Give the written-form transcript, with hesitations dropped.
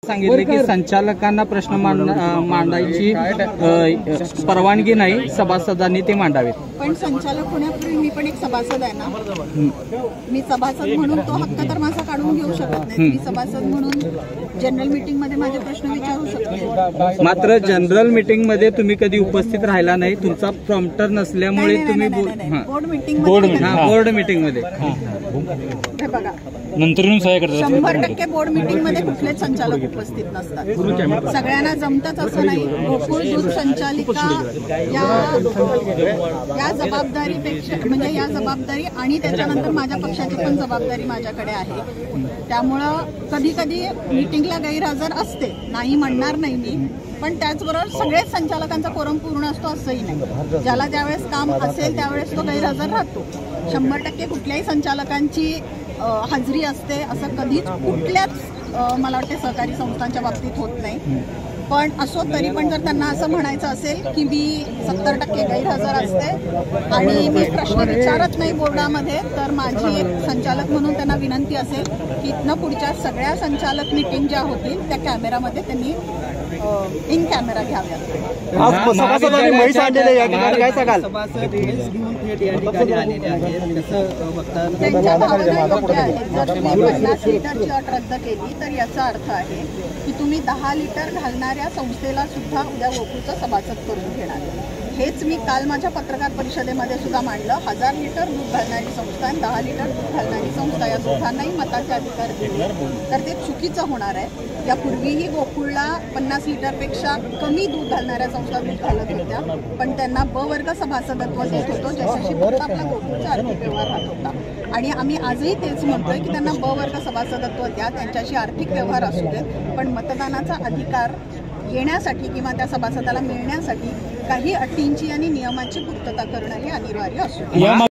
सांगितले की संचालकांना प्रश्न मांडायची परवानगी नाही, सभासदांनी ते मांडावेत। पण संचालक होण्यापूर्वी मी पण एक सभासद आहे ना, मी सभासद म्हणून तो हक्क तर माझा काढून घेऊ शकत नाही। मी सभासद म्हणून जनरल मीटिंग मध्ये माझे प्रश्न विचारू शकते। मात्र जनरल मीटिंग मध्ये तुम्ही कधी उपस्थित राहिला नाही, तुमचा प्रॉम्प्टर नसल्यामुळे तुम्ही बोर्ड मीटिंग बोर्ड मीटिंग मध्ये हे बघा नंतर 100% बोर्ड मीटिंग मध्ये कुठलेच संचालक उपस्थित नसतात। सगळ्यांना जमतच असं नाही। गोकुळ दूध संचालिका या जबाबदारीपेक्षा म्हणजे या जबाबदारी आणि त्याच्यानंतर माझ्या पक्षाची पण जबाबदारी माझ्याकडे आहे। त्यामुळं कधी कधी मीटिंगला गैरहजर असते, नाही म्हणणार नाही मी, पण त्याचबरोबर सगळेच संचालकांचा कोरम पूर्ण असतो असंही नाही। ज्याला ज्यावेळेस काम असेल त्यावेळेस तो गैरहजर राहतो। 100% कुठल्याही संचालकांची हजेरी असते असं कधीच कुठल्याच मला वाटते सहकारी संस्थांच्या बाबतीत होत नाही। पण असो तरी पण जर त्यांना असं म्हणायचं असेल की मी 70% गैरहजर असते आणि मी प्रश्न विचारत नाही बोर्डामध्ये, तर माझी एक संचालक म्हणून त्यांना विनंती असेल की इथनं पुढच्या सगळ्या संचालक मीटिंग ज्या होतील त्या कॅमेरामध्ये त्यांनी इन कॅमेरा घ्याव्यात। सभासदांनी म्हैस आणलेले या ठिकाणी काय सांगाल? त्यांच्या भावना योग्य आहेत। जर तुम्ही 50 लिटरची अट रद्द केली तर याचा अर्थ आहे की तुम्ही 10 लिटर घालणाऱ्या संस्थेला सुद्धा उद्या गोकुळचं सभासद करून घेणार। हेच मी काल माझ्या पत्रकार परिषदेमध्ये सुद्धा मांडलं। 1000 लिटर दूध घालणारी संस्था आणि 10 लिटर दूध घालणारी संस्था या दोघांनाही मताचे अधिकार दिले तर ते चुकीचं होणार आहे। यापूर्वीही गोकुळला 50 लिटरपेक्षा कमी दूध घालणाऱ्या संस्था दूध घालत होत्या, पण त्यांना ब वर्ग सभासदत्व देत होतो, ज्याच्याशी फक्त आपला गोकुळचा आर्थिक व्यवहार राहत होता। आणि आम्ही आजही तेच म्हणतोय की त्यांना ब वर्ग सभासदत्व द्या, त्यांच्याशी आर्थिक व्यवहार असू देत, पण मतदानाचा अधिकार येण्यासाठी किंवा त्या सभासदाला मिळण्यासाठी काही अटींची आणि नियमांची पूर्तता करणं हे अनिवार्य असू.